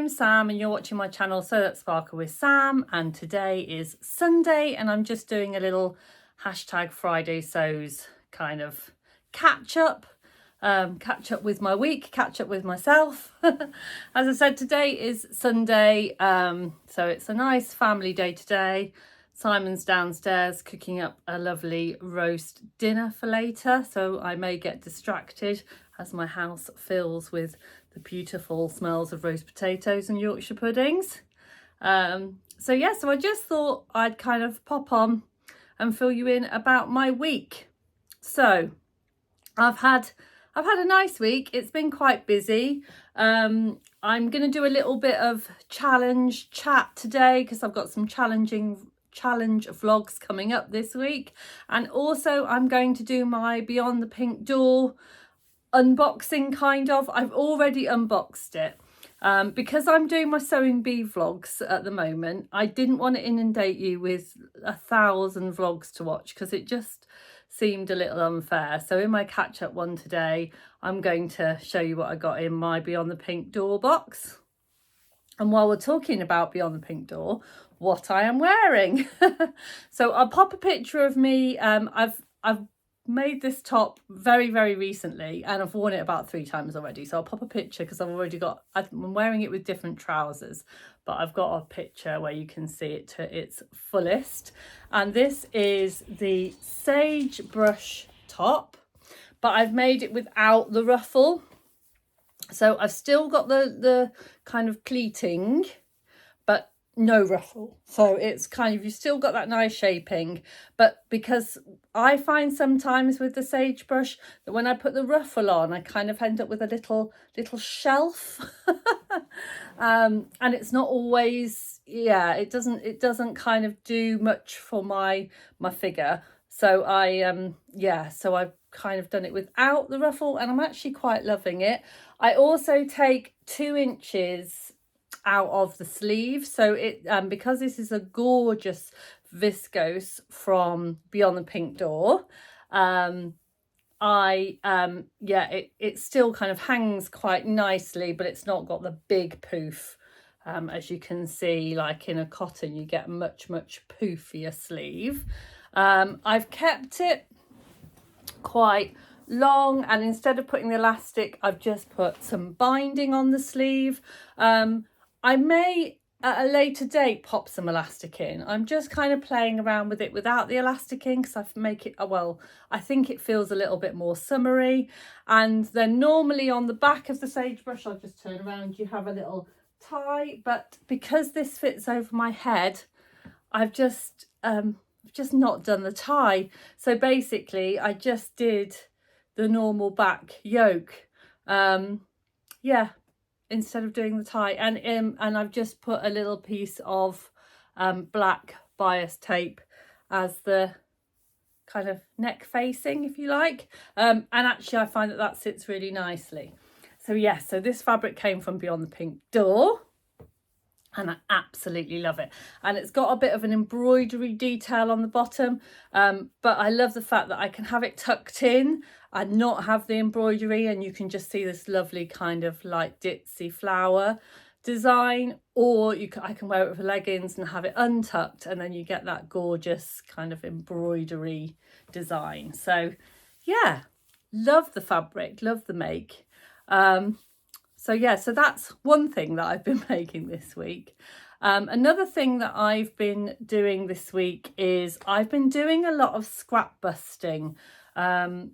Sam, and you're watching my channel So That Sparkle with Sam, and today is Sunday and I'm just doing a little hashtag Friday Sews kind of catch up with my week, catch up with myself. As I said, today is Sunday, so it's a nice family day today. Simon's downstairs cooking up a lovely roast dinner for later, so I may get distracted as my house fills with the beautiful smells of roast potatoes and Yorkshire puddings. So I just thought I'd kind of pop on and fill you in about my week. So I've had a nice week. It's been quite busy. I'm going to do a little bit of challenge chat today because I've got some challenge vlogs coming up this week, and also I'm going to do my Beyond the Pink Door unboxing kind of. I've already unboxed it because I'm doing my sewing bee vlogs at the moment. I didn't want to inundate you with 1,000 vlogs to watch because it just seemed a little unfair. So in my catch up one today, I'm going to show you what I got in my Beyond the Pink Door box. And while we're talking about Beyond the Pink Door, what I am wearing. So I'll pop a picture of me. I've made this top very recently and I've worn it about 3 times already, so I'll pop a picture because I'm wearing it with different trousers, but I've got a picture where you can see it to its fullest. And this is the sagebrush top, but I've made it without the ruffle, so I've still got the kind of pleating but no ruffle, so it's kind of, you've still got that nice shaping. But because I find sometimes with the sagebrush that when I put the ruffle on, I kind of end up with a little shelf. And it's not always, it doesn't kind of do much for my figure. So I've kind of done it without the ruffle and I'm actually quite loving it. I also take 2 inches out of the sleeve, so it because this is a gorgeous viscose from Beyond the Pink Door, it still kind of hangs quite nicely, but it's not got the big poof. As you can see, like in a cotton you get much poofier sleeve. I've kept it quite long, and instead of putting the elastic, I've just put some binding on the sleeve. I may at a later date pop some elastic in. I'm just kind of playing around with it without the elastic in because I think it feels a little bit more summery. And then normally on the back of the sagebrush, I'll just turn around, you have a little tie, but because this fits over my head, I've just not done the tie. So basically I just did the normal back yoke, instead of doing the tie, and I've just put a little piece of black bias tape as the kind of neck facing, if you like, and actually I find that sits really nicely. So this fabric came from Beyond the Pink Door and I absolutely love it, and it's got a bit of an embroidery detail on the bottom, but I love the fact that I can have it tucked in and not have the embroidery, and you can just see this lovely kind of like ditzy flower design, or I can wear it with leggings and have it untucked, and then you get that gorgeous kind of embroidery design. So yeah, love the fabric, love the make. So that's one thing that I've been making this week. Another thing that I've been doing this week is I've been doing a lot of scrap busting. I'll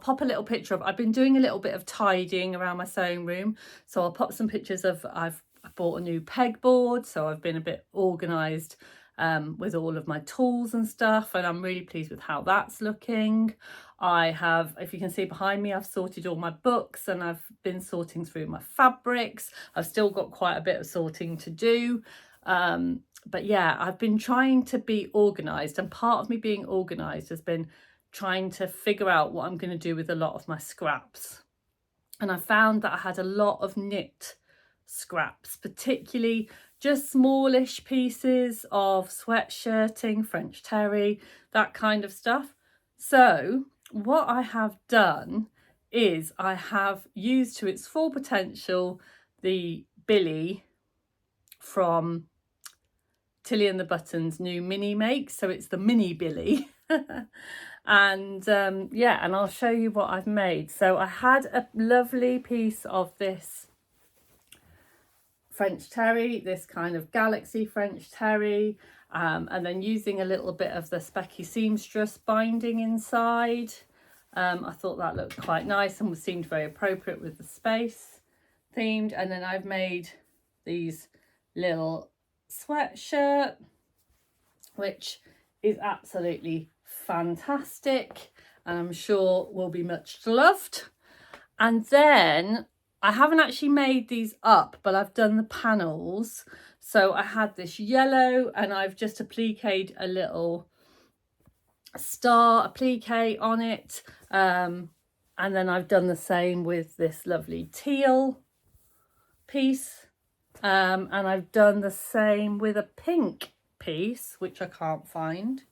pop a little picture of, I've been doing a little bit of tidying around my sewing room. So I'll pop some pictures of, I bought a new pegboard, so I've been a bit organised with all of my tools and stuff, and I'm really pleased with how that's looking. I have, if you can see behind me, I've sorted all my books and I've been sorting through my fabrics. I've still got quite a bit of sorting to do, but yeah, I've been trying to be organised, and part of me being organised has been trying to figure out what I'm going to do with a lot of my scraps. and I found that I had a lot of knit scraps, particularly just smallish pieces of sweatshirting, French terry, that kind of stuff. So what I have done is I have used to its full potential the Billy from Tilly and the Buttons' new mini make. So it's the mini Billy. And yeah, and I'll show you what I've made. So I had a lovely piece of this French terry, this kind of galaxy French terry, and then using a little bit of the Specky Seamstress binding inside. I thought that looked quite nice and seemed very appropriate with the space themed. And then I've made these little sweatshirt, which is absolutely fantastic and I'm sure will be much loved. And then I haven't actually made these up, but I've done the panels. So I had this yellow and I've just appliqued a little star applique on it, and then I've done the same with this lovely teal piece, and I've done the same with a pink piece, which I can't find.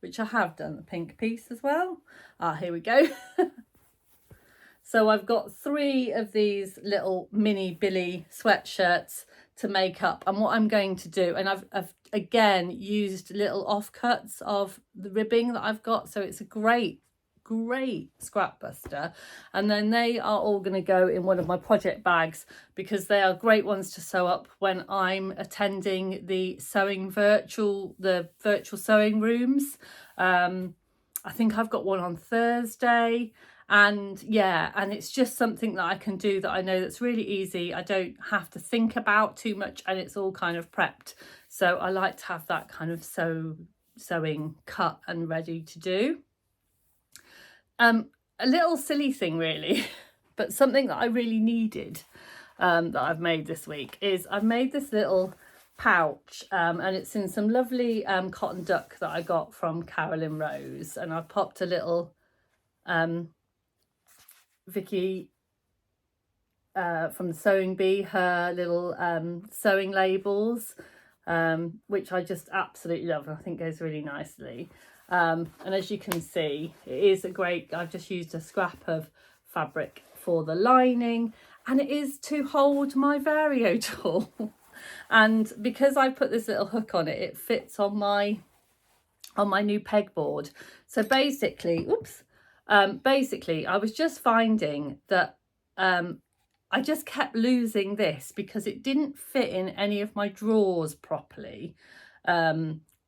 Which I have done the pink piece as well. Here we go. So I've got 3 of these little mini Billy sweatshirts to make up, and what I'm going to do, and I've again used little offcuts of the ribbing that I've got, so it's a great scrap buster. And then they are all going to go in one of my project bags because they are great ones to sew up when I'm attending the virtual sewing rooms. I think I've got one on Thursday, and yeah, and it's just something that I can do that I know that's really easy. I don't have to think about too much and it's all kind of prepped. So I like to have that kind of sewing cut and ready to do. A little silly thing really, but something that I really needed, that I've made this week is I've made this little pouch, and it's in some lovely cotton duck that I got from Carolyn Rose, and I've popped a little Vicky from the Sewing Bee, her little sewing labels, which I just absolutely love and I think goes really nicely. And as you can see, it is a great, I've just used a scrap of fabric for the lining, and it is to hold my Vario tool. And because I put this little hook on it, it fits on my new pegboard. So basically, basically I was just finding that I just kept losing this because it didn't fit in any of my drawers properly.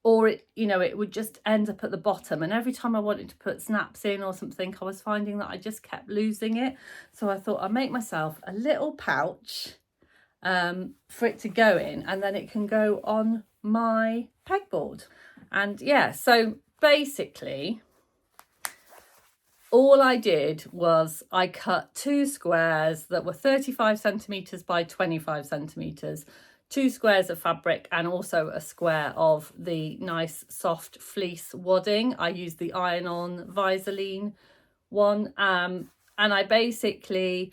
Or it, you know, it would just end up at the bottom, and every time I wanted to put snaps in or something, I was finding that I just kept losing it. So I thought I'd make myself a little pouch for it to go in, and then it can go on my pegboard. And yeah, so basically all I did was I cut 2 squares that were 35 centimeters by 25 centimeters, 2 squares of fabric, and also a square of the nice soft fleece wadding. I used the iron-on Visaline one, and I basically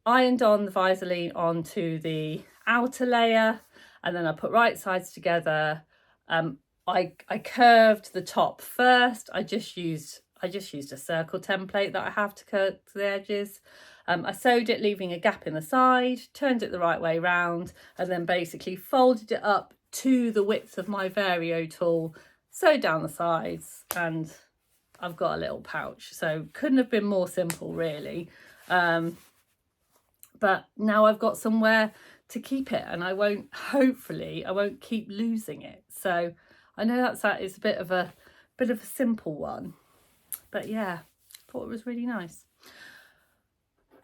ironed on the Visaline onto the outer layer, and then I put right sides together. I curved the top first. I just used a circle template that I have to cut the edges. I sewed it, leaving a gap in the side, turned it the right way round, and then basically folded it up to the width of my Vario tool, sewed down the sides, and I've got a little pouch. So couldn't have been more simple really. But now I've got somewhere to keep it, and hopefully I won't keep losing it. So I know that is a bit of a simple one, but yeah, thought it was really nice.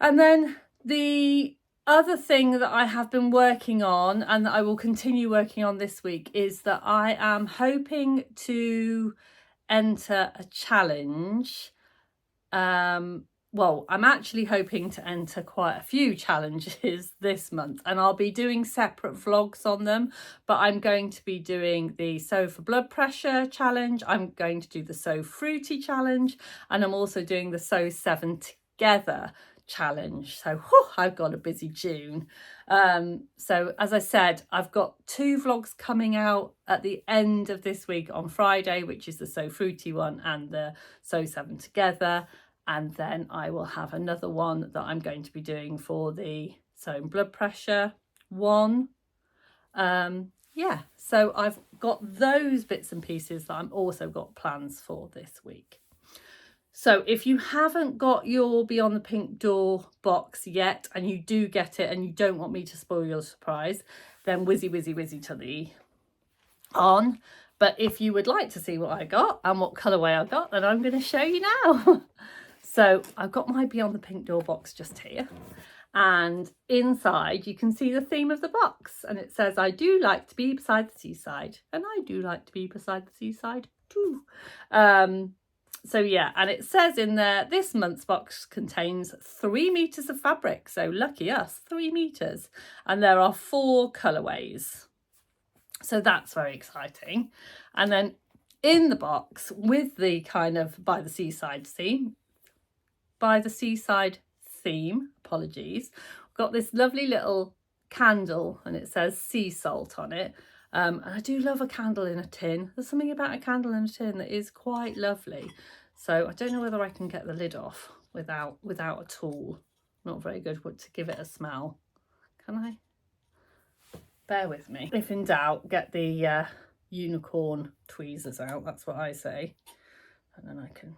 And then the other thing that I have been working on, and that I will continue working on this week, is that I am hoping to enter a challenge. Well, I'm actually hoping to enter quite a few challenges this month, and I'll be doing separate vlogs on them, but I'm going to be doing the Sew for Blood Pressure challenge, I'm going to do the Sew Fruity challenge, and I'm also doing the Sew 7 Together challenge. So I've got a busy June. So as I said, I've got 2 vlogs coming out at the end of this week on Friday, which is the So Fruity one and the Sew 7 Together. And then I will have another one that I'm going to be doing for the sewing blood pressure one. Yeah, so I've got those bits and pieces that I'm also got plans for this week. So if you haven't got your Beyond the Pink Door box yet, and you do get it and you don't want me to spoil your surprise, then whizzy to the on. But if you would like to see what I got and what colourway I got, then I'm going to show you now. So I've got my Beyond the Pink Door box just here. And inside you can see the theme of the box. And it says, I do like to be beside the seaside. And I do like to be beside the seaside too. So yeah, and it says in there, this month's box contains 3 meters of fabric. So lucky us, 3 meters. And there are 4 colourways. So that's very exciting. And then in the box with the kind of by the seaside theme, apologies, I've got this lovely little candle and it says sea salt on it. And I do love a candle in a tin. There's something about a candle in a tin that is quite lovely. So I don't know whether I can get the lid off without a tool. Not very good to give it a smell. Can I? Bear with me. If in doubt, get the unicorn tweezers out. That's what I say. And then I can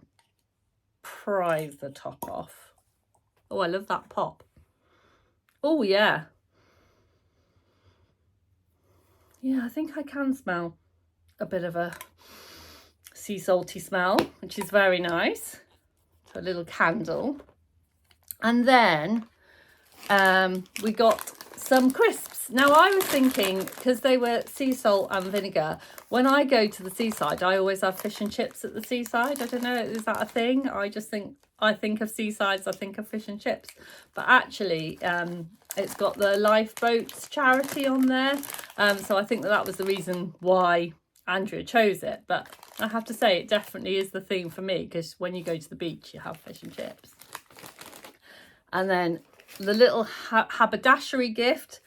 prise the top off. Oh, I love that pop. Oh, yeah. Yeah, I think I can smell a bit of a sea salty smell, which is very nice. So a little candle. And then we got some crisps. Now I was thinking, because they were sea salt and vinegar, when I go to the seaside, I always have fish and chips at the seaside. I don't know, is that a thing? I think of seasides, I think of fish and chips. But actually, it's got the Lifeboats charity on there. So I think that was the reason why Andrea chose it. But I have to say, it definitely is the theme for me, because when you go to the beach, you have fish and chips. And then the little haberdashery gift,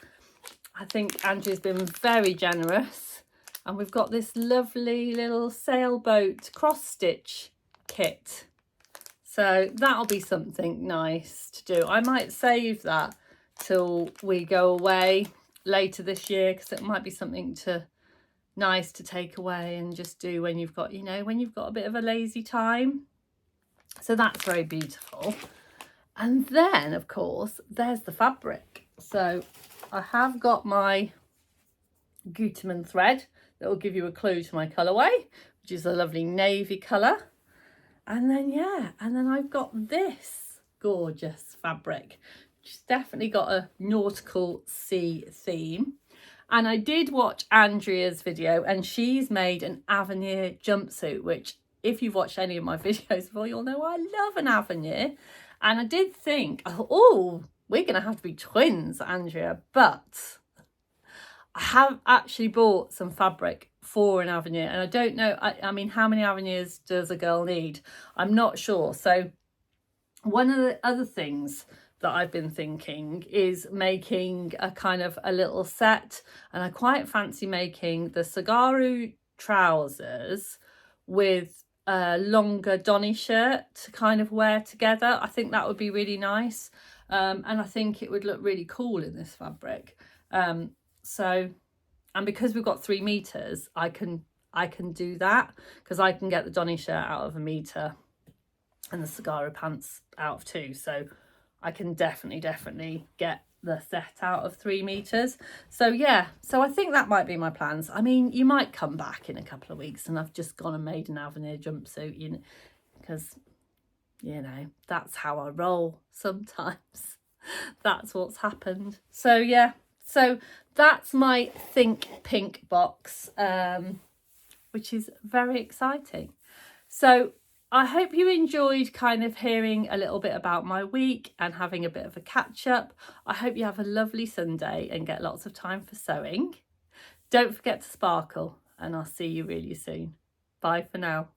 I think Andrea's been very generous. And we've got this lovely little sailboat cross-stitch kit. So that'll be something nice to do. I might save that till we go away later this year, because it might be something nice to take away and just do when you've got, when you've got a bit of a lazy time. So that's very beautiful. And then, of course, there's the fabric. So I have got my Gutermann thread that will give you a clue to my colourway, which is a lovely navy colour. And then, yeah, and then I've got this gorgeous fabric, which has definitely got a nautical sea theme. And I did watch Andrea's video, and she's made an Avenir jumpsuit, which if you've watched any of my videos before, you'll know I love an Avenir. And I did think, oh, we're going to have to be twins, Andrea. But I have actually bought some fabric for an Avenir. And I don't know, I mean, how many Avenirs does a girl need? I'm not sure. So one of the other things that I've been thinking is making a kind of a little set. And I quite fancy making the Sagaru trousers with a longer Donny shirt to kind of wear together. I think that would be really nice. And I think it would look really cool in this fabric. And because we've got 3 meters, I can do that, because I can get the Donny shirt out of 1 meter and the Sagaru pants out of 2. So I can definitely get the set out of 3 meters. So yeah, so I think that might be my plans. I mean, you might come back in a couple of weeks and I've just gone and made an Avenir jumpsuit, because, that's how I roll sometimes. That's what's happened. So yeah, so that's my Think Pink box, which is very exciting. So I hope you enjoyed kind of hearing a little bit about my week and having a bit of a catch up. I hope you have a lovely Sunday and get lots of time for sewing. Don't forget to sparkle, and I'll see you really soon. Bye for now.